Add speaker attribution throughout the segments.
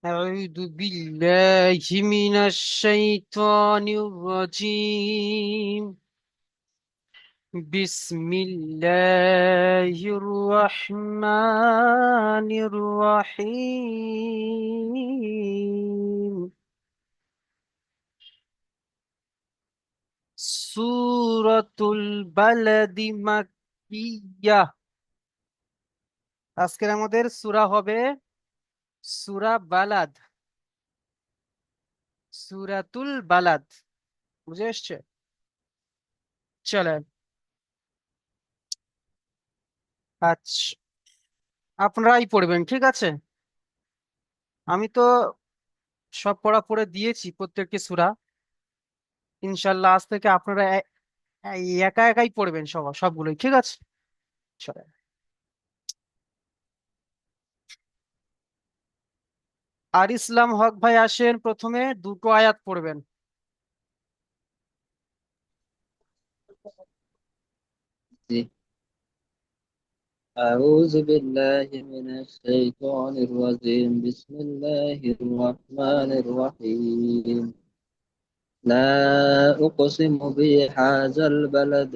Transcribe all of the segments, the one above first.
Speaker 1: أعوذ بالله من الشيطان الرجيم. بسم الله الرحمن الرحيم. سورة البلد مكية। আজকের আমাদের সূরা হবে সূরা বালাদ, সূরাতুল বালাদ। বুঝে এসছে? চলেন। আচ্ছা, আপনারাই পড়বেন, ঠিক আছে? আমি তো সব পড়া পড়ে দিয়েছি, প্রত্যেকটি সূরা। ইনশাল্লাহ আজ থেকে আপনারা একা একাই পড়বেন সবগুলোই, ঠিক আছে? চলেন। আর ইসলাম হক ভাই আসেন, প্রথমে দুটো আয়াত পড়বেন।
Speaker 2: জি। أعوذ بالله من الشيطان الرجيم بسم الله الرحمن الرحيم لا أقسم بهذا البلد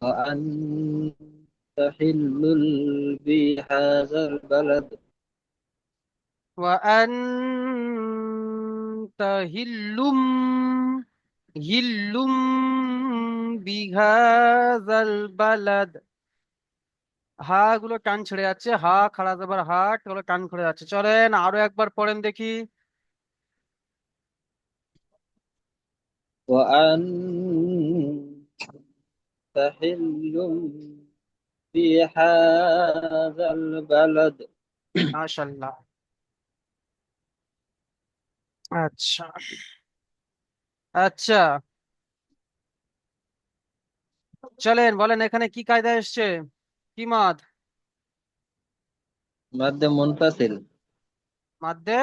Speaker 2: وأنت حل بهذا البلد
Speaker 1: وأنت হিল্লুম বিহাযাল বালাদ। হা গুলো টান ছেড়ে যাচ্ছে, হা খাড়া যাবার হাট গুলো টান ছেড়ে যাচ্ছে। চলেন আরো একবার পড়েন দেখি।
Speaker 2: وأنت حل بهذا البلد
Speaker 1: মাশাআল্লাহ। আচ্ছা আচ্ছা, চলেন বলেন এখানে কি কায়দা এসছে, কি মাদ?
Speaker 2: مد منفصل
Speaker 1: মাদ্দে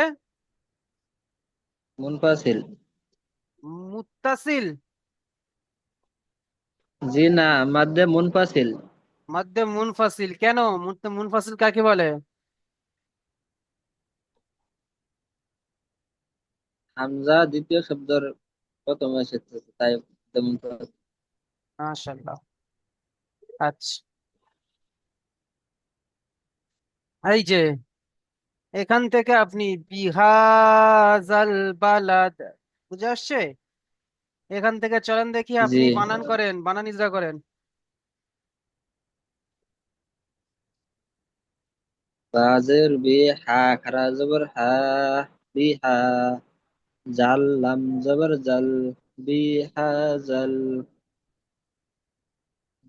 Speaker 2: منفصل
Speaker 1: মুত্তাসিল।
Speaker 2: জি না, মাদ্দে মুনফাসিল।
Speaker 1: মাদ্দে মুনফাসিল কেন? মুনফাসিল কাকে বলে?
Speaker 2: হামজা দ্বিতীয় শব্দের প্রথমে এসেছে তাই মাদ্দে মুনফাসিল।
Speaker 1: মাশাআল্লাহ। আচ্ছা, এই যে এখান থেকে আপনি বিহাজাল বালাদ বুঝে আসছে? এখান থেকে চলেন দেখি
Speaker 2: জি।
Speaker 1: আপনি বানান করেন, বানান ইজরা করেন।
Speaker 2: বাজের বি হা খারা জবর হা বি হা জাল লাম জবর জাল বি হা জাল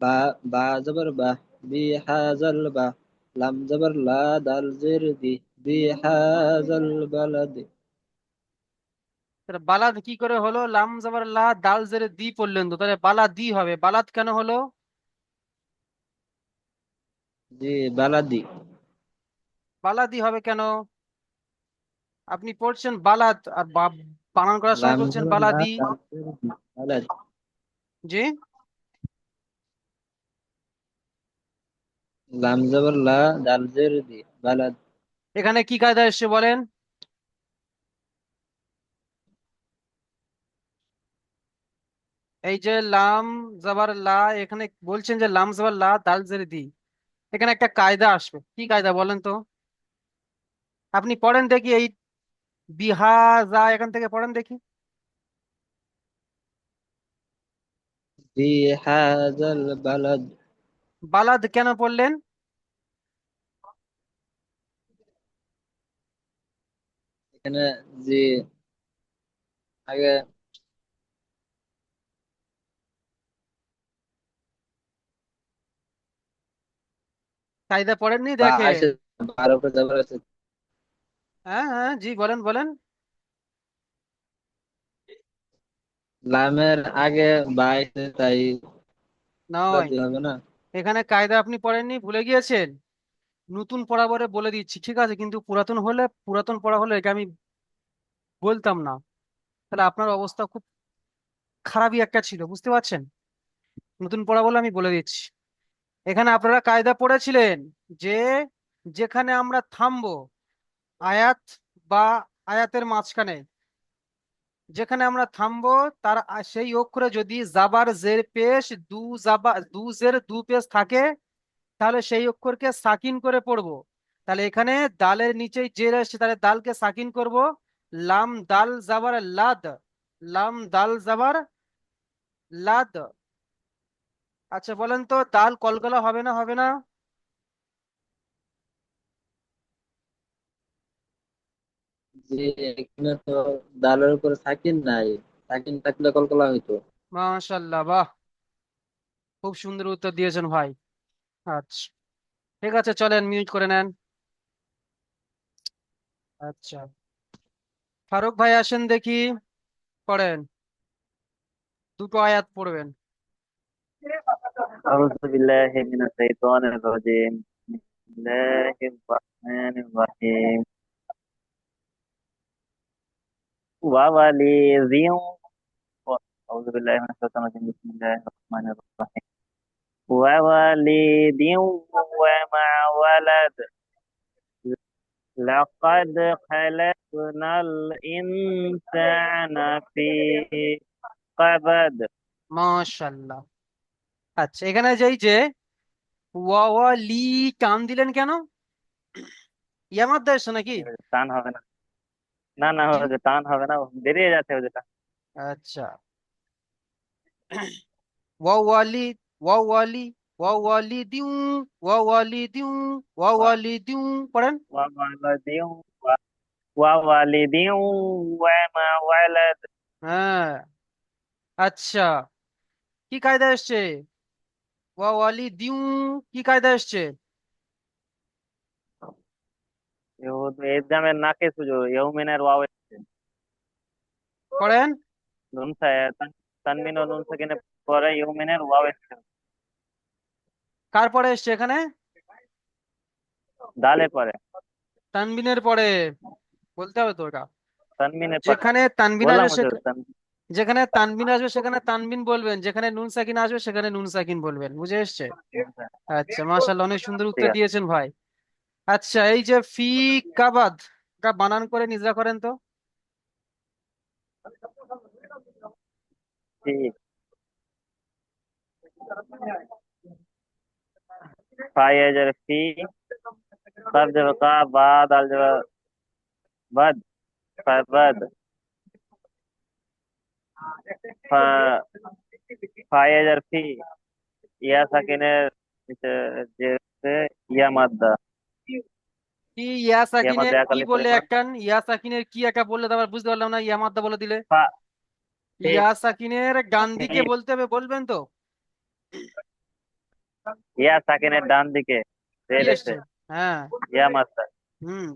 Speaker 2: বা বা জবর বা বি হা জাল বা লাম জবর লা দাল জের দি বি হা জাল বালাদ।
Speaker 1: তাহলে বালাদ কি করে হলো? লাম জাবার লা দাল জেরে দি পড়লেন তো, তাহলে বালাদি হবে। বালাদ কেন হলো?
Speaker 2: জি, বালাদি।
Speaker 1: বালাদি হবে কেন? আপনি পড়ছেন বালাদ আর বানান করার সময়
Speaker 2: লাম
Speaker 1: বলছেন
Speaker 2: জবর লা
Speaker 1: বালাদি।
Speaker 2: দাল জের দি বালাদ।
Speaker 1: জি।
Speaker 2: লাম জবর লা দাল জের দি বালাদ।
Speaker 1: এখানে কি কায়দা এসছে বলেন? এই যে লাম জাবার লা, এখানে বলছেন যে লাম জাবার লা দাল জেরে দি, এখানে একটা কায়দা আসবে। কি কায়দা বলেন তো? আপনি পড়েন দেখি এই বিহাজা, এখান থেকে পড়েন দেখি।
Speaker 2: বি হা জাল বালাদ।
Speaker 1: বালাদ কেন পড়লেন?
Speaker 2: এখানে জি আগে
Speaker 1: কায়দা পড়েননি
Speaker 2: বা
Speaker 1: দেখেন।
Speaker 2: আসে, বার উপরে জবর আছে।
Speaker 1: হ্যাঁ হ্যাঁ, জি বলেন বলেন।
Speaker 2: লামের আগে বা এসে তাই
Speaker 1: নয়,
Speaker 2: বাদ হবে না।
Speaker 1: এখানে কায়দা আপনি পড়েননি, ভুলে গিয়েছেন। নতুন পড়া বলে বলে দিচ্ছি, ঠিক আছে? কিন্তু পুরাতন পড়া হলে এটা আমি বলতাম না, তাহলে আপনার অবস্থা খুব খারাপই একটা ছিল, বুঝতে পারছেন? নতুন পড়া বলে আমি বলে দিচ্ছি। এখানে আপনারা কায়দা পড়েছিলেন যে যেখানে আমরা থামবো আয়াত বা আয়াতের মাঝখানে যেখানে আমরা থামবো, তার সেই অক্ষরে যদি জাবার জের পেশ দু জের দু পেশ থাকে, তাহলে সেই অক্ষরকে সাকিন করে পড়বো। তাহলে এখানে দালের নিচেই জের আসছে, তাহলে দালকে সাকিন করব। লাম দাল জাবার লাদ, লাম দাল জাবার লাদ। আচ্ছা বলেন তো, দাল কলকলা হবে না হবে না?
Speaker 2: যে এখানে তো দালের উপরে সাকিন নাই, সাকিন থাকলে কলকলা হইতো।
Speaker 1: মাশাল্লাহ, বাহ, খুব সুন্দর উত্তর দিয়েছেন ভাই। আচ্ছা, ঠিক আছে, চলেন মিউট করে নেন। আচ্ছা, ফারুক ভাই আসেন দেখি, পড়েন, দুটো আয়াত পড়বেন।
Speaker 3: أعوذ بالله من الشيطان الرجيم. بسم الله الرحمن الرحيم. ووالد أعوذ بالله من الشيطان الرجيم. بسم الله الرحمن الرحيم. ووالد وما ولد. لقد خلقنا الإنسان في كبد.
Speaker 1: মাশাল্লাহ। আচ্ছা, এখানে যেই যে ওয়া ওয়া লি, টান দিলেন কেন? ইয়ামার দেশ নাকি?
Speaker 3: টান হবে না, না না,
Speaker 1: জি।
Speaker 3: হচ্ছে টান হবে না, বেরিয়ে যাচ্ছে ওটা।
Speaker 1: আচ্ছা, ওয়া ওয়া লি, ওয়া ওয়া লি, ওয়া ওয়া লি দিউ, ওয়া ওয়া লি দিউ, ওয়া ওয়া লি দিউ, পড়েন।
Speaker 3: وولد ووالد وما ولد.
Speaker 1: হ্যাঁ, আচ্ছা, কি কায়দা এসছে? ওয়া ওয়া লি দিউ, কি কায়দা এসছে?
Speaker 3: এক্সামের নাকে সুজো ইউমিনের ওয়াও এসছে।
Speaker 1: পড়েন।
Speaker 3: নুন তানমিন ও নুন সাকিনের পরে ইউমিনের ওয়াও এসছে।
Speaker 1: কার পরে এসছে এখানে?
Speaker 3: দালে পরে,
Speaker 1: তানবিনের পরে, বলতে হবে তো ওটা।
Speaker 3: তানমিনের পরে
Speaker 1: যেখানে তানবিন
Speaker 3: বললাম
Speaker 1: আসবে
Speaker 3: হুজুর
Speaker 1: যেখানে তানবিন আসবে সেখানে তানবিন বলবেন, যেখানে নুন সাকিন আসবে সেখানে নুন সাকিন বলবেন, বুঝে এসছে? আচ্ছা, মাশাআল্লাহ, অনেক সুন্দর
Speaker 3: ঠিক
Speaker 1: উত্তর
Speaker 3: আছে।
Speaker 1: দিয়েছেন ভাই। আচ্ছা, এই যে ফি কাবাদ, এটা বানান করে নিজরা করেন তো।
Speaker 3: ঠিক। ফাইজার ফি, কাব জব কা, বাদ আল জব বাদ, ফাবাদ। ফাইজার ফি, ইয়া সাকিনের নিচে যে হচ্ছে ইয়া মাদ্দা।
Speaker 1: কি ইয়া
Speaker 3: ইয়া মাদ্দা
Speaker 1: সাকিনের কি
Speaker 3: একালি
Speaker 1: বললে
Speaker 3: পরিমাণ।
Speaker 1: একটান, ইয়া সাকিনের কি একটা বললে তো আবার বুঝতে পারলাম না, ইয়া মাদ্দা বলে দিলে।
Speaker 3: ফা ফি
Speaker 1: ইয়া সাকিনের ডান দিকে
Speaker 3: ফি
Speaker 1: বলতে হবে, বলবেন তো?
Speaker 3: ইয়া সাকিনের ডান দিকে
Speaker 1: কি
Speaker 3: জের এসে
Speaker 1: এসছে? হ্যাঁ।
Speaker 3: ইয়া মাদ্দা,
Speaker 1: হুম।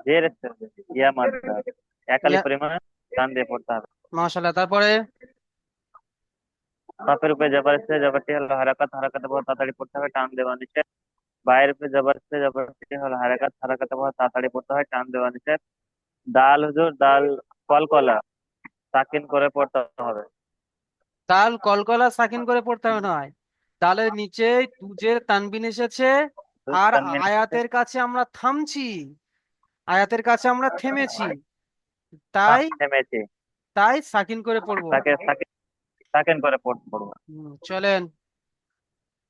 Speaker 3: জের এসে ইয়া মাদ্দা একালি
Speaker 1: ইয়া,
Speaker 3: পরিমাণে ডান দিয়ে পড়তে হবে।
Speaker 1: মাশাআল্লাহ, তারপরে?
Speaker 3: বাপের উপরে জবর এসে, জবরটি হলো হারাকাত, হারাকাতে বহুত তাড়াতাড়ি পড়তে হবে, টান দেওয়া নিচে। বাইরের উপরে জবর এসে, জবরটি হলো হারাকাত, হারাকাতে বহুত তাড়াতাড়ি পড়তে হয়, টান দেওয়া নিচে। দাল হুজুর, দাল কলকলা, সাকিন করে পড়তে হবে।
Speaker 1: দাল কলকলা সাকিন করে পড়তে হবে নয়, দালের নিচে তুজের তানবিন এসেছে। আর
Speaker 3: তানমিন
Speaker 1: আয়াতের কাছে আমরা থামছি, আয়াতের কাছে আমরা থেমেছি, তাই
Speaker 3: থেমেছে,
Speaker 1: তাই সাকিন করে পড়বো।
Speaker 3: তাকে সাকিন, সাকিন করে পড়বো।
Speaker 1: চলেন,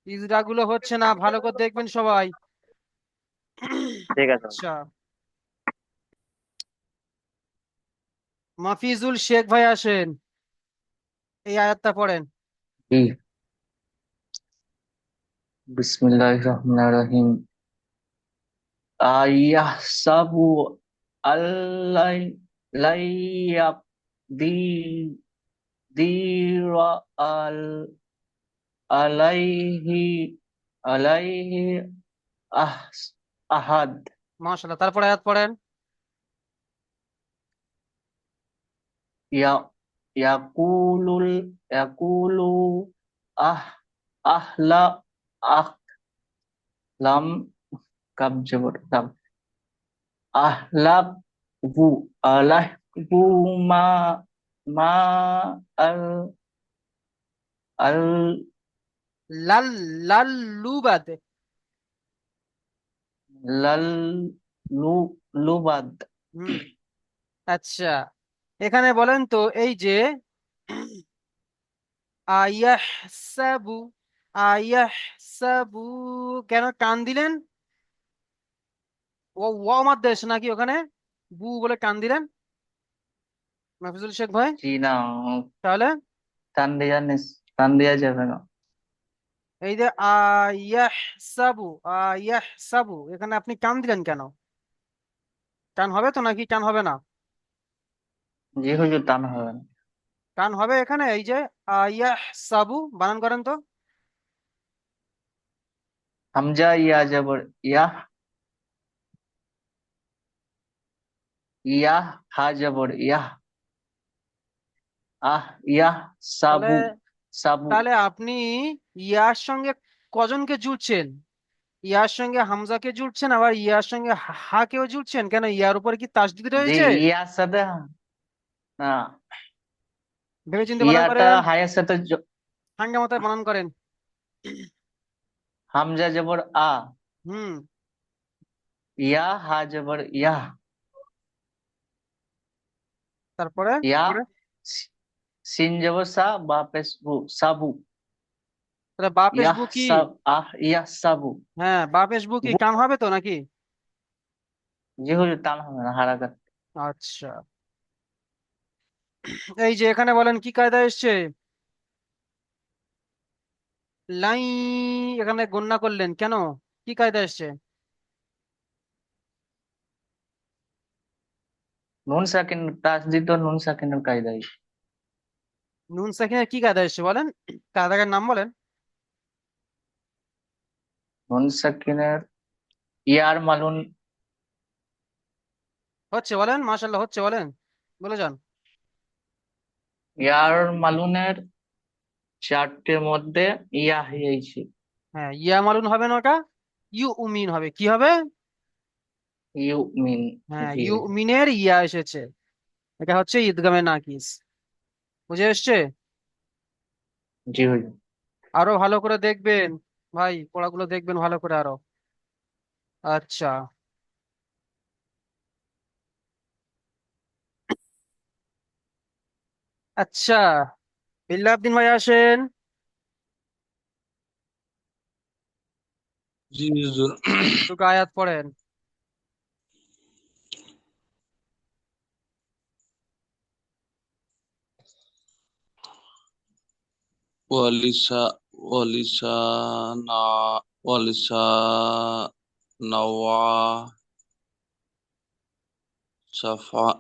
Speaker 1: ইজরা গুলো হচ্ছে না, ভালো করে দেখবেন সবাই।
Speaker 3: ঠিক আছে।
Speaker 1: আচ্ছা, মাফিজুল শেখ ভাই আসেন, এই আয়াতটা পড়েন।
Speaker 4: जी। बिस्मिल्लाहिर्रहमानिर्रहीम। अयहसबु अल्लै लय्यब्दी दीरा अल अलैहि अलैहि अह अहद।
Speaker 1: মাশাআল্লাহ, তারপরে আয়াত পড়েন।
Speaker 4: या यकूलुल यकूलु अह अहला अहलम कब जबर तब अहलबु अहलबु मा मा अल अल
Speaker 1: লাল, লাল লুবাদ।
Speaker 4: लल লু লুবাদ।
Speaker 1: হুম। আচ্ছা, এখানে বলেন তো এই যে আয়াহসাবু, আয়াহসাবু, কেন টান দিলেন? ও ও আমার দেশ নাকি ওখানে বু বলে টান দিলেন মাহফুজুল শেখ ভাই?
Speaker 4: জি না,
Speaker 1: তাহলে
Speaker 4: টান দেয়া যাবে না।
Speaker 1: এই যে আয়াহসাবু, আয়াহসাবু, এখানে আপনি টান দিলেন কেন? টান হবে তো নাকি টান হবে না?
Speaker 4: জি হুজুর, টান হবে না।
Speaker 1: টান হবে এখানে, এই যে আয়াহসাবু, বানান করেন তো।
Speaker 4: হামজা ইয়া জবর ইয়াহ, ইয়াহ হা জবর ইয়াহ, আহ ইয়াহ
Speaker 1: তাহলে
Speaker 4: সাবু, সাবু।
Speaker 1: তাহলে আপনি ইয়ার সঙ্গে কজনকে জুড়ছেন? ইয়ার সঙ্গে হামজাকে জুড়ছেন, আবার ইয়ার সঙ্গে হা কেও জুড়ছেন কেন? ইয়ার উপরে কি তাসদিদ
Speaker 4: জি,
Speaker 1: রয়েছে?
Speaker 4: ইয়ার সাথে না,
Speaker 1: ভেবেচিন্তে বানান
Speaker 4: ইয়াটা
Speaker 1: করেন,
Speaker 4: হায়ের সাথে
Speaker 1: ঠান্ডা মাথায় বানান করেন।
Speaker 4: হামজা জবর আ,
Speaker 1: হুম।
Speaker 4: ইয়া হা জবর ইয়াহ,
Speaker 1: তারপরে
Speaker 4: ইয়া সি- সিন জবর সা, বা পেশ বু, সাবু।
Speaker 1: তাহলে বা পেশ
Speaker 4: ইয়াহ
Speaker 1: বু কি?
Speaker 4: সাব, আহ ইয়াহ সাবু।
Speaker 1: হ্যাঁ, বা পেশ বু কি
Speaker 4: বু-
Speaker 1: টান হবে তো নাকি?
Speaker 4: জি হুজুর, টান হবে না, হারাকাত।
Speaker 1: আচ্ছা, এই যে এখানে বলেন কি কায়দা এসছে? লাই, এখানে গণ্যা করলেন কেন? কি কায়দা এসছে?
Speaker 4: নুন সাকিন তাসদিদ ও নুন সাকিনের কায়দাই।
Speaker 1: নুন সাকিনের কি কায়দা এসছে বলেন, কায়দাটার নাম বলেন।
Speaker 4: নুন সাকিনের ইয়ার মালুন,
Speaker 1: হচ্ছে বলেন, মাশাল্লাহ হচ্ছে বলেন, বলে যান।
Speaker 4: ইয়ার মালুনের চারটের মধ্যে ইয়া হয়েছে।
Speaker 1: হ্যাঁ, ইয়া মালুন হবে না, ওটা ইউ উমিন হবে। কি হবে?
Speaker 4: You mean.
Speaker 1: হ্যাঁ,
Speaker 4: জি
Speaker 1: ইউ
Speaker 4: হুজুর।
Speaker 1: মিনের ইয়া এসেছে। এটা হচ্ছে ঈদগামে নাকিস। বুঝে এসছে?
Speaker 4: জি হুজুর।
Speaker 1: আরো ভালো করে দেখবেন ভাই, পড়াগুলো দেখবেন ভালো করে আরো। আচ্ছা, আচ্ছা, বিল্লাহ ভাই আসেন,
Speaker 5: জি হুজুর।
Speaker 1: দুটো আয়াত পড়েন।
Speaker 5: ওয়ালিসা ওয়ালিসানা ওয়ালিসানাওয়া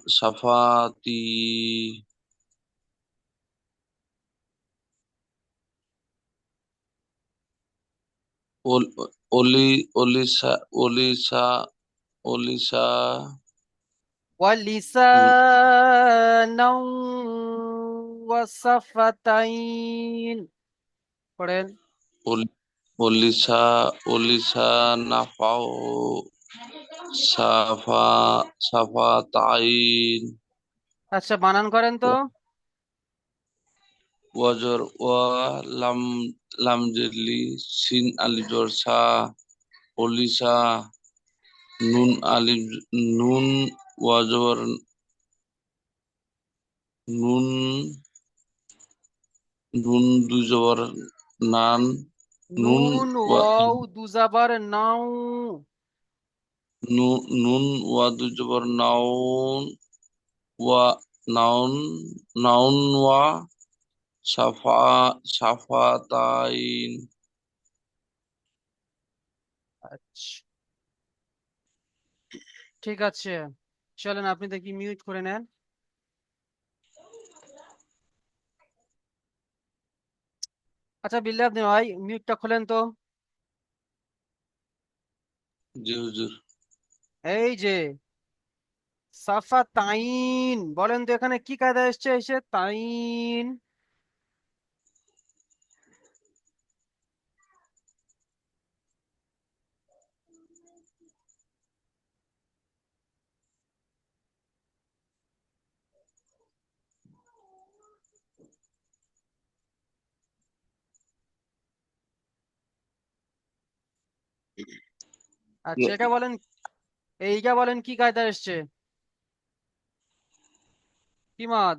Speaker 5: সাফাতি ওল- ওলি ওলিসা ওলিসা ওলিসা
Speaker 1: ওয়ালিসানাও ওয়াসাফাতাইন, পড়েন।
Speaker 5: ওল- ওলিসা ওলিসানাফাও সাফা সাফাতাইন
Speaker 1: আচ্ছা, বানান করেন তো।
Speaker 5: ওয়াজর ওয়া লাম লামজেলি সিন আলিজর সা ওলিসা নুন আলিফ নুন ওয়াজর নুন নুন দুজবর নান নুন
Speaker 1: নুন
Speaker 5: ওয়া
Speaker 1: ওয়াও দুজাবার নাও।
Speaker 5: নুন ওয়া দুজবর নাউন ওয়া নাউন নাউন ওয়া সাফা সাফাতাইন।
Speaker 1: আচ্ছা, ঠিক আছে, চলেন আপনি দেখি মিউট করে নেন। আচ্ছা বিল্লাহ ভাই, মিউটটা খোলেন তো।
Speaker 5: জি হুজুর।
Speaker 1: এই যে সাফা তাইন, বলেন তো এখানে কি কায়দা এসছে? এসে তাইন। আচ্ছা, এটা বলেন এইটা বলেন কি কায়দা এসছে, কি মাদ?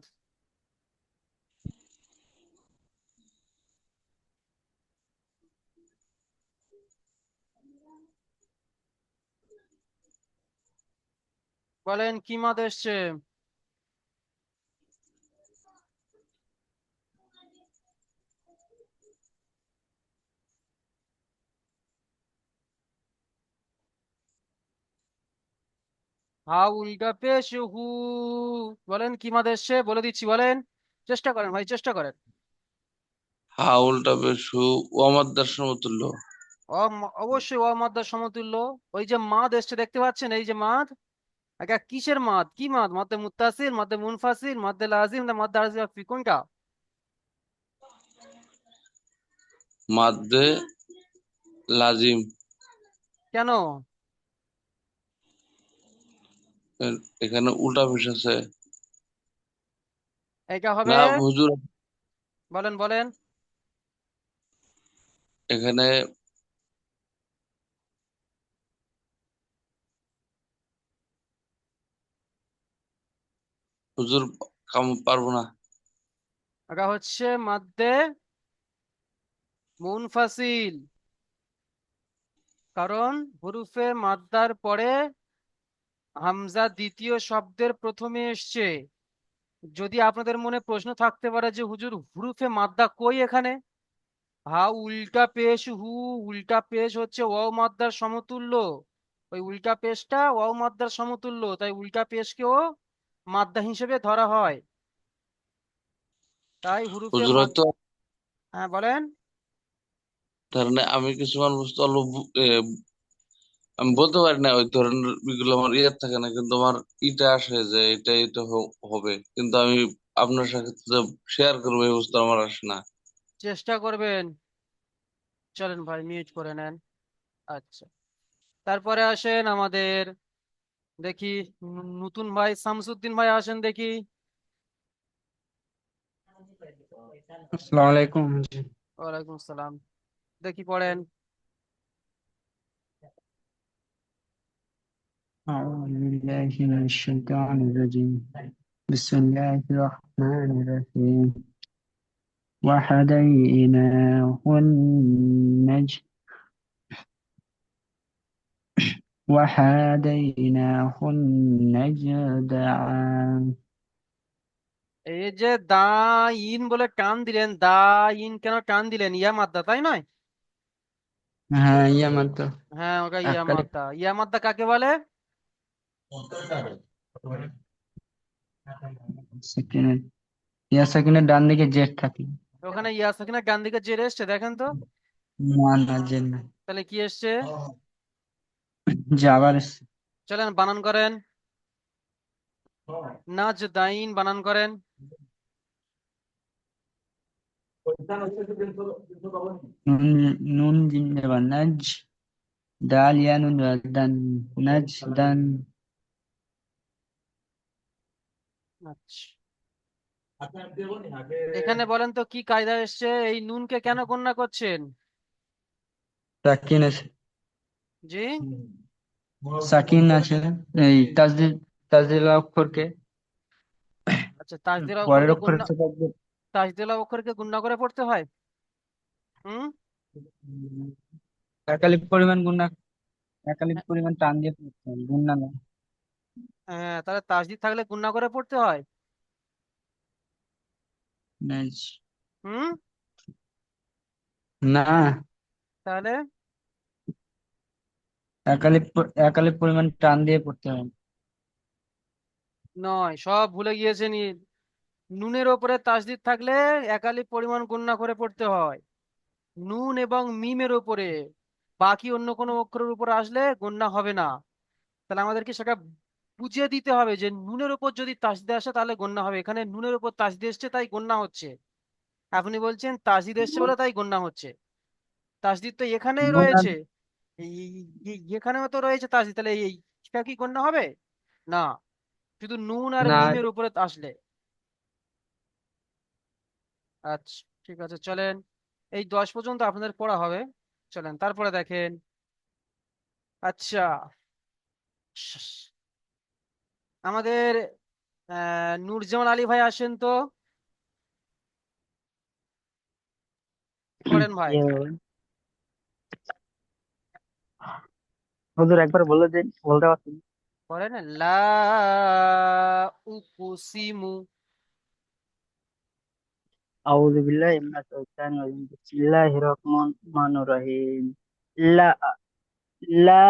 Speaker 1: বলেন কি মাদ এসছে? হা উল্টা পেশ হু, বলেন কি মাদ এসছে, বলে দিচ্ছি, বলেন, চেষ্টা করেন ভাই, চেষ্টা করেন।
Speaker 5: হা উল্টা পেশু ওয়ামাদ্দার সমতুল্য।
Speaker 1: অবশ্যই অমাদ্দার সমতুল্য। ওই যে মাদ এসছে দেখতে পাচ্ছেন, এই যে মাদ, এটা কিসের মাদ, কি মাদ? মাদ্দে মুত্তাসিল, মাদ্দে মুনফাসিল, মাদ্দে লাজিম না মাদ্দে আরজি আফি, কোনটা?
Speaker 5: মাদ্দে লাজিম।
Speaker 1: কেন?
Speaker 5: এখানে উল্টা পেশ আছে
Speaker 1: এটা হবে,
Speaker 5: না হুজুর?
Speaker 1: বলেন বলেন।
Speaker 5: এখানে হুজুর পারবো না।
Speaker 1: এটা হচ্ছে মাদ্দে মুনফাসিল, কারণ হুরুফে মাদ্দার পরে হামজা দ্বিতীয় শব্দের প্রথমে এসছে। যদি আপনাদের মনে প্রশ্ন থাকতে পারে যে হুজুর হুরুফে মাদ্দা কই এখানে, হা উল্টা পেশ হু, উল্টা পেশ হচ্ছে ওয়াও মাদ্দার সমতুল্য। ওই উল্টা পেশটা ওয়াও মাদ্দার সমতুল্য, তাই উল্টা পেশকেও মাদ্দা হিসেবে ধরা হয়। তাই হুরুফে
Speaker 5: হুজুর
Speaker 1: মাদ,
Speaker 5: হয়তো
Speaker 1: হ্যাঁ বলেন।
Speaker 5: ধরেন আমি কিছুমান বস্তু অল্প আমি বলতে পারি না, ওই ধরনের এগুলো আমার ইয়ে থাকে না, কিন্তু আমার ইটা আসে যে এটা এটা হবে, কিন্তু আমি আপনার সাথে শেয়ার করবো এই বস্তু আমার আসে না।
Speaker 1: চেষ্টা করবেন। চলেন ভাই মিউট করে নেন। আচ্ছা, তারপরে আসেন আমাদের, দেখি, নতুন ভাই শামসুদ্দিন ভাই আসেন দেখি।
Speaker 6: আসসালামু আলাইকুম।
Speaker 1: ওয়ালাইকুম আসসালাম, দেখি পড়েন।
Speaker 6: أعوذ بالله من الشيطان الرجيم. بسم الله الرحمن الرحيم. وهديناه النجد وهديناه النجدعان.
Speaker 1: এই যে দা ইন বলে টান দিলেন, দা ইন কেন টান দিলেন? ইয়া মাদ্দা তাই নয়?
Speaker 6: হ্যাঁ ইয়া মাত্র
Speaker 1: হ্যাঁ, ওটা ইয়া
Speaker 6: এককালে
Speaker 1: মাদ্দা। ইয়া মাদ্দা কাকে বলে?
Speaker 6: সেকেন্ডের ইয়া সেকেন্ডের ডান দিকে জেড থাকে।
Speaker 1: ওখানে ইয়া সাকিনের ডান দিকে জের এসছে, দেখেন তো।
Speaker 6: না না জেড না,
Speaker 1: তাহলে কি এসছে?
Speaker 6: জাবার এসছে।
Speaker 1: চলেন বানান করেন, নাজ দাইন বানান করেন।
Speaker 6: নুন নুন জিম দেবা নাজ, দাল ইয়া নুন দান, নাজ দান।
Speaker 1: আচ্ছা, এখানে বলেন তো কি কায়দা এসছে, এই নুনকে কেন গণ্য করছেন?
Speaker 6: সাকিন আছে,
Speaker 1: জি,
Speaker 6: সাকিন আছে, এই তাজদিদ, তাজদিল অক্ষরকে
Speaker 1: আচ্ছা, তাজদিলা
Speaker 6: পরের
Speaker 1: অক্ষরকে
Speaker 6: অক্ষরের
Speaker 1: গুণনা,
Speaker 6: সাথে একদম
Speaker 1: তাজদিলা অক্ষরকে গুণনা করে পড়তে হয়। হুম।
Speaker 6: একালিক পরিমাণ গুণা, একালিক পরিমাণ টান দিয়ে পড়তে হবে, গুণা না।
Speaker 1: হ্যাঁ, তাহলে তাসদিদ থাকলে গুণনা করে পড়তে হয়।
Speaker 6: নাইস।
Speaker 1: হুম।
Speaker 6: না,
Speaker 1: তাহলে
Speaker 6: একালিক পরিমাণ টান দিয়ে পড়তে হবে।
Speaker 1: নয়, সব ভুলে গিয়েছেন। নুনের ওপরে তাসদিদ থাকলে একালিক পরিমাণ গণনা করে পড়তে হয়। নুন এবং মিমের উপরে, বাকি অন্য কোনো অক্ষরের উপর আসলে গণনা হবে না। তাহলে আমাদেরকে সেটা বুঝিয়ে দিতে হবে যে নুনের উপর যদি তাসদিদ আসে তাহলে গণনা হবে। এখানে নুনের উপর তাসদিদ এসছে তাই গণনা হচ্ছে। আপনি বলছেন তাসদিদ এসছে বলে তাই গণনা হচ্ছে। তাসদিদ তো এখানেই
Speaker 6: গুণা
Speaker 1: রয়েছে, এখানেও তো রয়েছে তাসদিদ, তাহলে এটা কি গণনা হবে? না, শুধু নুন আর
Speaker 6: না,
Speaker 1: মিমের উপরে আসলে। আচ্ছা, ঠিক আছে, চলেন, এই 10 পর্যন্ত আপনাদের পড়া হবে। চলেন তারপরে দেখেন। আচ্ছা, আমাদের নূরজামান আলী ভাই আসেন তো, পড়েন ভাই।
Speaker 6: হুজুর একবার বলে দিন, বলতে পারছেন?
Speaker 1: পড়েন লা উকুসিমু।
Speaker 6: আউযু বিল্লাহি মিনাশ শাইতানির রাজিম। বিসমিল্লাহির রহমানির রহিম। লা লা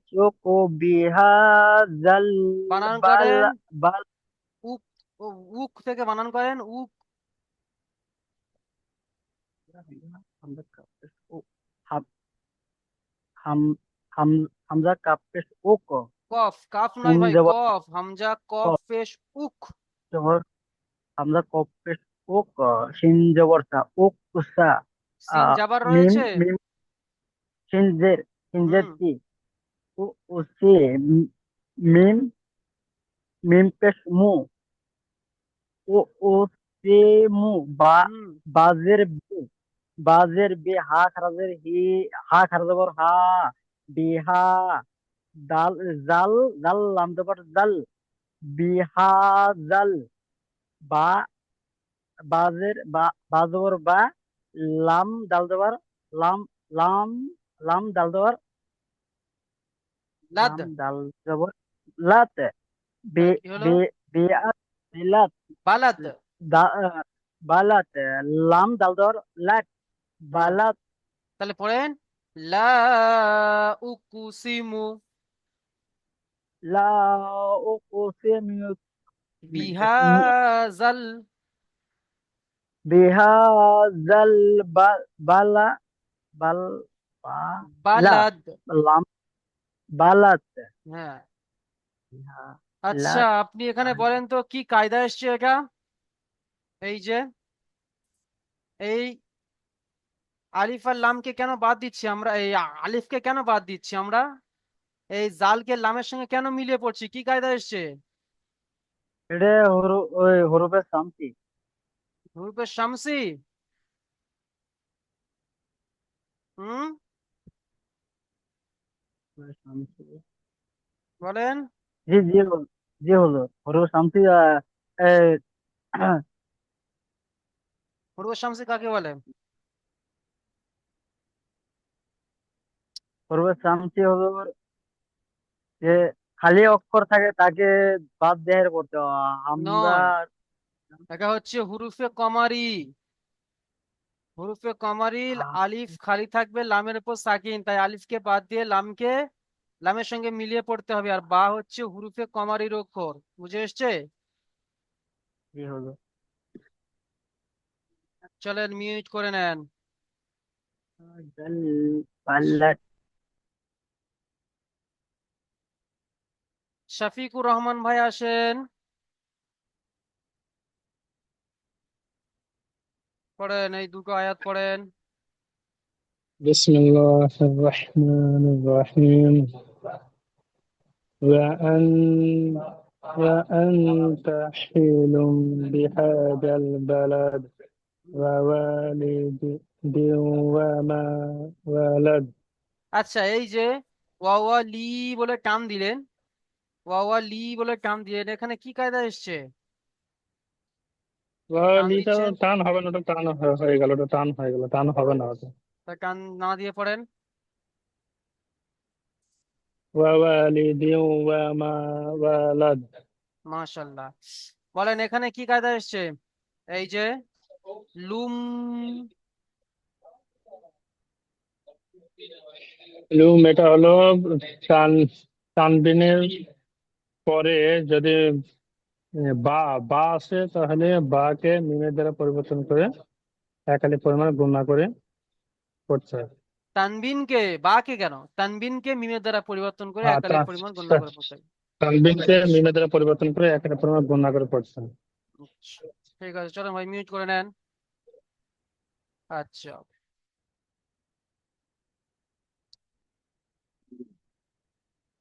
Speaker 6: তুকু বিহাযাল
Speaker 1: বানান
Speaker 6: বাল
Speaker 1: করেন
Speaker 6: বাল
Speaker 1: উক, উক থেকে বানান করেন উক।
Speaker 6: হাম হাম হাম হামজা কাফ পেশ উক।
Speaker 1: কফ, কাফ নয়
Speaker 6: সিন
Speaker 1: ভাই,
Speaker 6: জবর
Speaker 1: কফ, হামজা কফ
Speaker 6: কফ
Speaker 1: পেশ উক।
Speaker 6: জবর হামজা কফ পেশ উক। সিন জবর সা উক সা।
Speaker 1: সিন জাবার
Speaker 6: মিম
Speaker 1: রয়েছে।
Speaker 6: মিম সিন জের
Speaker 1: হুম
Speaker 6: সি উ উ সি মিম মিম পেশ মু ও ও সে মু বা
Speaker 1: হুম
Speaker 6: বাজের বি বাজের বি হা খারাজের হি হা খারাজের হা বিহা দাল জাল জাল লাম জবর জাল বিহা জাল বা বাজের বা জবর বা লাম দাল জবর লাম লাম লাম দাল জবর
Speaker 1: লাদ।
Speaker 6: লাম দাল জবর লাত বে
Speaker 1: তাহলে কি হলো?
Speaker 6: বে বেআত বিলাত
Speaker 1: বালাদ।
Speaker 6: দা বালাত লাম দাল জবর লাত
Speaker 1: হ্যাঁ,
Speaker 6: বালাত
Speaker 1: তাহলে পড়েন লা উকুসিমু
Speaker 6: লা উকসিমু
Speaker 1: বিহাজাল
Speaker 6: বিহাজাল বালা বাল বা লা
Speaker 1: বালাদ।
Speaker 6: লাম বালাত
Speaker 1: হ্যাঁ,
Speaker 6: বিহা
Speaker 1: আচ্ছা
Speaker 6: লাত
Speaker 1: আপনি এখানে বলেন তো কি কায়দা এসছে এটা? এই যে এই আলিফ আর লামকে কেন বাদ দিচ্ছি আমরা, এই আলিফকে কেন বাদ দিচ্ছি আমরা, এই জালকে লামের সঙ্গে কেন মিলিয়ে পড়ছি, কি কায়দা এসছে?
Speaker 6: এটা ওই হরফের শান্তি।
Speaker 1: হুরুফে শামসি। হুম,
Speaker 6: শামসি।
Speaker 1: বলেন।
Speaker 6: জি জি জি হলো হরফ শামসি।
Speaker 1: হুরুফে শামসি কাকে বলে?
Speaker 6: হরফের শামসি হলো যে খালি অক্ষর থাকে তাকে বাদ দেহের পড়তে হয়। হামজা
Speaker 1: নয়, এটা হচ্ছে হুরুফে কমারি। হুরুফে কমারিল আলিফ খালি থাকবে, লামের উপর সাকিন, তাই আলিফকে বাদ দিয়ে লামকে লামের সঙ্গে মিলিয়ে পড়তে হবে। আর বা হচ্ছে হুরুফে কমারির অক্ষর, বুঝে এসছে?
Speaker 6: জি হলো
Speaker 1: চলেন মিউট করে নেন।
Speaker 6: জাল বালাত।
Speaker 1: শফিকুর রহমান ভাই আসেন, পড়েন এই দুটো আয়াত পড়েন।
Speaker 7: بسم الله الرحمن الرحيم وأن وأنت حيل بهذا البلد ووالد وما ولد
Speaker 1: আচ্ছা এই যে ওয়াওয়া লি বলে টান দিলেন, ওয়াওয়া লি বলে টান দিলেন, এখানে কি কায়দা এসছে? টান
Speaker 7: ওয়ালিটা
Speaker 1: দিচ্ছেন,
Speaker 7: টান হবে না, ওটা টান হয়ে গেল, ওটা টান হয়ে গেল, টান হবে না ওটা।
Speaker 1: তা টান না দিয়ে পড়েন।
Speaker 7: ووالد وما ولد
Speaker 1: মাশাল্লাহ। বলেন এখানে কি কায়দা এসছে? এই যে লুম,
Speaker 7: লুম এটা হলো টান, টানবিনের পরে যদি বা বা আসে তাহলে বাকে মিমের দ্বারা পরিবর্তন করে একালি পরিমাণ গুণা করে করতে হয়।
Speaker 1: তানবিনকে বা কে কেন, তানবিনকে মিমের দ্বারা পরিবর্তন করে
Speaker 7: হ্যাঁ,
Speaker 1: একালির পরিমাণ গণনা করে পড়তে হবে।
Speaker 7: তানবিনকে মিমের দ্বারা পরিবর্তন করে একালি পরিমাণ গুণা করে পড়তে হয়।
Speaker 1: আচ্ছা, ঠিক আছে চলো ভাই মিউট করে নেন। আচ্ছা,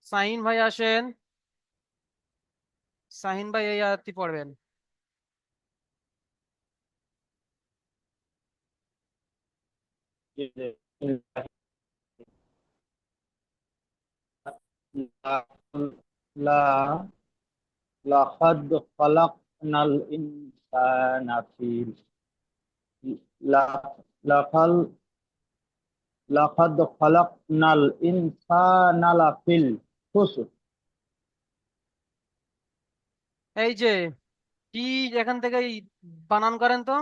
Speaker 1: সাহিন ভাই আসেন, সাহিন ভাই এই আয়াতটি পড়বেন।
Speaker 7: লা লাকাদ খালাকনাল ইনসানা ফি লা লাকাল লাকাদ খালাকনাল ইনসানা লাফিল খুসর।
Speaker 1: এই যে কি, এখান থেকে বানান করেন তো।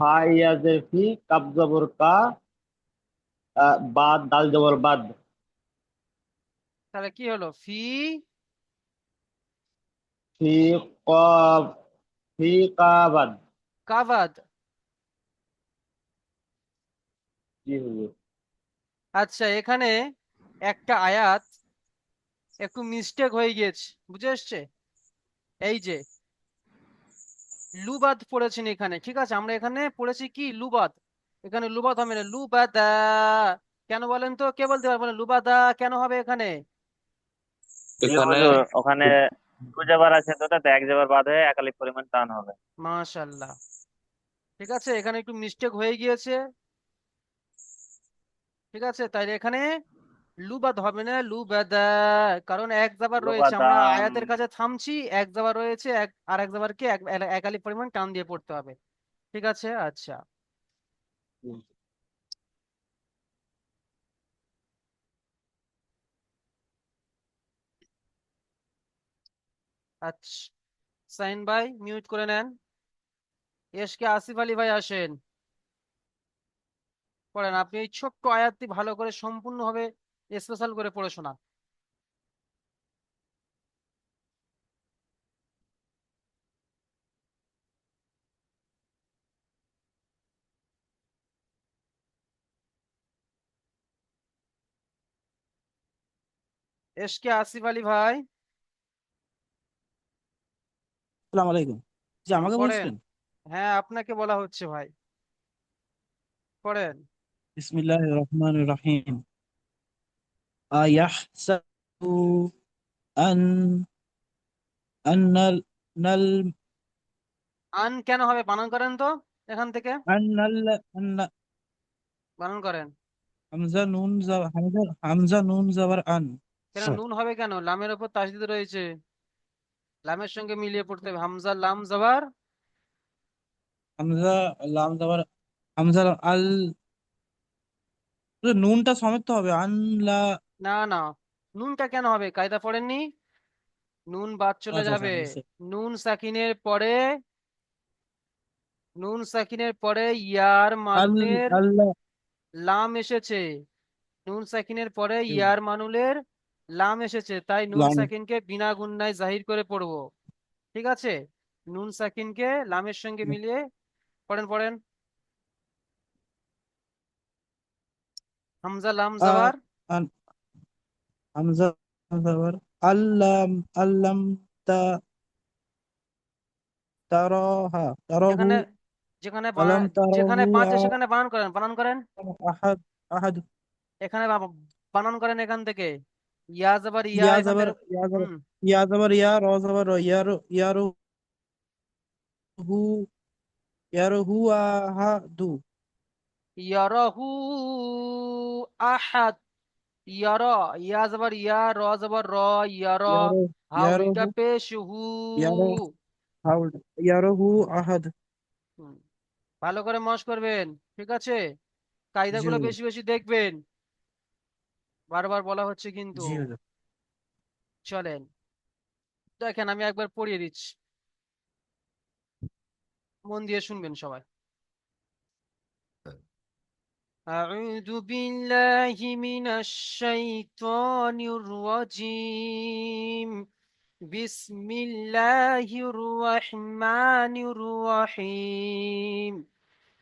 Speaker 7: হা ইয়া জের ফি, কাব জবর কা, বাদ দাল জবর বাদ।
Speaker 1: তাহলে কি হলো? ফি
Speaker 7: ফি কব, ফি কাবাদ।
Speaker 1: কাবাদ।
Speaker 7: জি হুজুর।
Speaker 1: আচ্ছা, এখানে একটা আয়াত একটু মিস্টেক হয়ে গিয়েছে, বুঝে এসছে। এই যে লুবাদ পড়েছেন এখানে, ঠিক আছে, আমরা এখানে পড়েছি কি লুবাদ, এখানে লুবাদ হবে না, লুবাদা। কেন বলেন তো, কে বলতে পারবেন লুবাদা কেন হবে এখানে?
Speaker 3: জি
Speaker 5: এখানে
Speaker 3: হুজুর, ওখানে দু জবর আছে তো, তাতে এক জবর বাদ হয়ে একালিফ পরিমাণ টান হবে।
Speaker 1: মাশাল্লাহ, ঠিক আছে, এখানে একটু মিস্টেক হয়ে গিয়েছে, ঠিক আছে, তাই এখানে লুবাদ হবে না, লুবাদা। কারণ এক জাবার রয়েছে, আমরা
Speaker 3: লোবাদাম।
Speaker 1: আয়াতের কাছে থামছি, এক জাবার রয়েছে, আর এক জাবারকে এক আলিফ পরিমাণ টান দিয়ে পড়তে হবে, ঠিক আছে। আচ্ছা, আচ্ছা, সাইন ভাই মিউট করে নেন। এসকে আসিফ আলী ভাই আসেন, পড়েন আপনি এই ছোট্ট আয়াতটি ভালো করে সম্পূর্ণভাবে স্পেশাল করে পড়ে শোনান। এসকে আসিফ আলী ভাই
Speaker 8: আসসালামু আলাইকুম। জি, আমাকে
Speaker 1: পড়েন।
Speaker 8: বলছেন?
Speaker 1: হ্যাঁ, আপনাকে বলা হচ্ছে ভাই, পড়েন।
Speaker 8: বিসমিল্লাহির রহমানির রহিম। আয়াহসাবু আন আন্নাল নাল
Speaker 1: আন কেন হবে, বানান করেন তো এখান থেকে,
Speaker 8: আন্নাল আন্না
Speaker 1: বানান করেন।
Speaker 8: হামজা নুন জাবার আন।
Speaker 1: কেন নুন হবে কেন? লামের উপর তাসদিদ রয়েছে, লামের সঙ্গে মিলিয়ে পড়তে হবে, হামজা লাম জবর।
Speaker 8: হামজা লাম জাবার হামজা আল নুনটা সমেত তো হবে আনলা।
Speaker 1: না না, নুনটা কেন হবে, কায়দা পড়েননি? নুন বাদ চলে
Speaker 8: আচ্ছা আচ্ছা
Speaker 1: যাবে।
Speaker 8: বুঝতে
Speaker 1: নুন সাকিনের পরে, নুন সাকিনের পরে ইয়ার
Speaker 8: আল
Speaker 1: মানুনের
Speaker 8: আল্লাহ।
Speaker 1: লাম এসেছে, নুন সাকিনের পরে ইয়ার মানুলের লাম এসেছে, তাই নুন
Speaker 8: লাম।
Speaker 1: সাকিনকে বিনা গুণনায় জাহির করে পড়বো, ঠিক আছে। নুন সাকিনকে লামের সঙ্গে মিলিয়ে পড়েন, পড়েন। হামজা লাম
Speaker 8: আ
Speaker 1: জবর।
Speaker 8: আন হামজা জাবার আল্লাম আল্লাম তা তারাহা তারাহু
Speaker 1: যেখানে যেখানে
Speaker 8: আলাম
Speaker 1: যেখানে
Speaker 8: তারাহু
Speaker 1: বাঁচে সেখানে বানান করেন, বানান করেন।
Speaker 8: আহাদ আহাদ।
Speaker 1: এখানে বানান করেন এখান থেকে, ইয়া জবর ইয়া
Speaker 8: ইয়া
Speaker 1: এখান
Speaker 8: জাবার
Speaker 1: থেকে।
Speaker 8: ইয়া জাবার
Speaker 1: হুম,
Speaker 8: ইয়া জাবার ইয়া র জাবার র ইয়ারু ইয়ারু হু ইয়ারু হু আহাদু।
Speaker 1: ইয়ারাহু আহাদ, ইয়ারা, ইয়া জবর ইয়া, র জবর র, ইয়ারা,
Speaker 8: ইয়ারু
Speaker 1: হাউ
Speaker 8: ইয়ারু
Speaker 1: দুইটা
Speaker 8: হু
Speaker 1: পেশ, হু।
Speaker 8: ইয়ারু হাউল ইয়ারু হু আহাদ।
Speaker 1: হুম, ভালো করে মশ করবেন, ঠিক আছে,
Speaker 8: জি
Speaker 1: কায়দাগুলো
Speaker 8: হুজুর।
Speaker 1: বেশি বেশি দেখবেন, বারবার বলা হচ্ছে কিন্তু।
Speaker 8: জি হুজুর।
Speaker 1: চলেন দেখেন, আমি একবার পড়িয়ে দিচ্ছি, মন দিয়ে শুনবেন সবাই। أعوذ بالله من الشيطان الرجيم. بسم الله الرحمن الرحيم.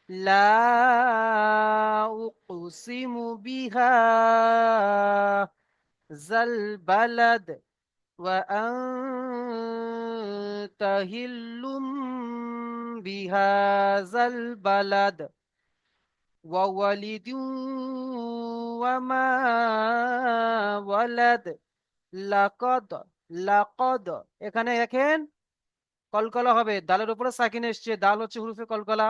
Speaker 1: لا أقسم بهذا البلد وأنت هل بهذا البلد ووالد وما ولد লাকদ, লাকদ, এখানে দেখেন কলকলা হবে, দালের উপরে সাকিন এসছে, দাল হচ্ছে হুরুফে কলকলা।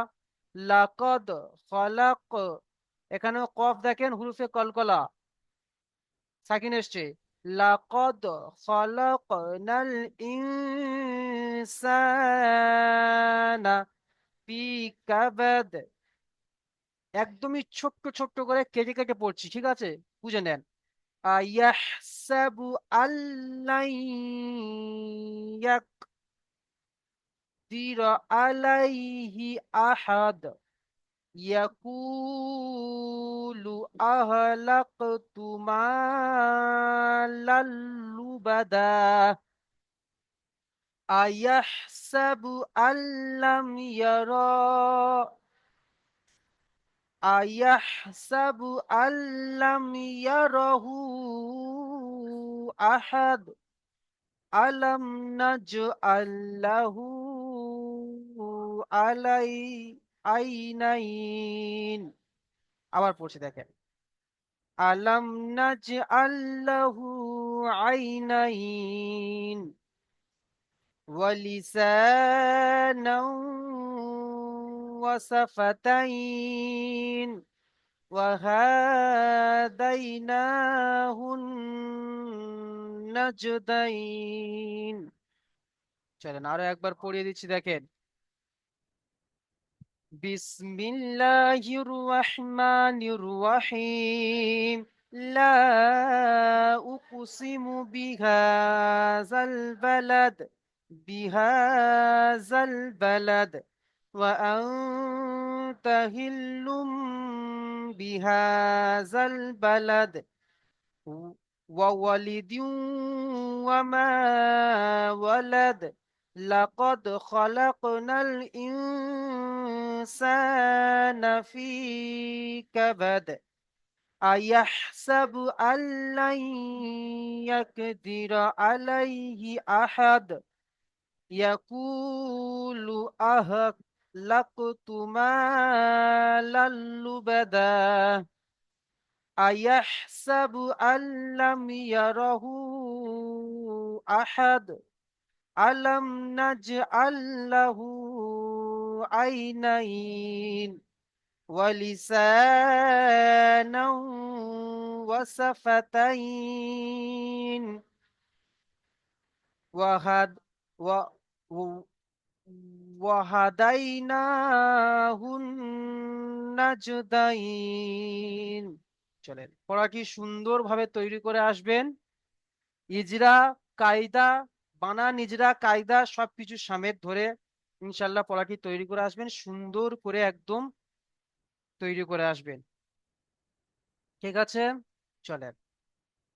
Speaker 1: লাকদ খলাক, এখানেও কফ দেখেন হুরুফে কলকলা। সাকিন এসছে, লাকদ খলাকনাল ইনসানা ফি কাবাদ। একদমই ছোট্ট ছোট্ট করে কেটে কেটে পড়ছি, ঠিক আছে? বুঝে নেন। আয়াহসাবু আল্লাই ইয়াকদির আলাইহি আহাদ, ইয়াকুলু আহলাকতু মালাল লুবাদা, আয়াহসাবু আল্লাম ইয়ারা, আয়াহসাবু আল্লাম ইয়ারাহু আহাদ, আলাম নাজআল লাহু আলাই আইনাইন। আবার পড়ছি দেখেন, আলাম নাজআল লাহু আইনাইন ওয়ালিসানাও ওয়াসাফাতাইন ওয়াহাদাইনাহুন নাজদাইন। চলেন আরো একবার পড়িয়ে দিচ্ছি দেখেন। বিসমিল্লাহির রহমানির রহিম। লা উকসিমু বিহাযাল বালাদ, বিহাযাল বালাদ ওয়া আনতা হিল্লুম বিহাযাল বালাদ ووالد وما ولد لقد خلقنا الإنسان في كبد أيحسب أن لن يقدر عليه أحد يقول أهلكت مالا لبدا أيحسب أن لم يره أحد ألم نجعل له عينين ولسانا وشفتين وهد و و- وهديناه النجدين। চলেন পড়াটি সুন্দরভাবে তৈরি করে আসবেন। ইজরা, কায়দা, বানান, ইজরা, কায়দা সবকিছু সামেত ধরে ইনশাল্লাহ পড়াটি তৈরি করে আসবেন, সুন্দর করে একদম তৈরি করে আসবেন, ঠিক আছে? চলেন।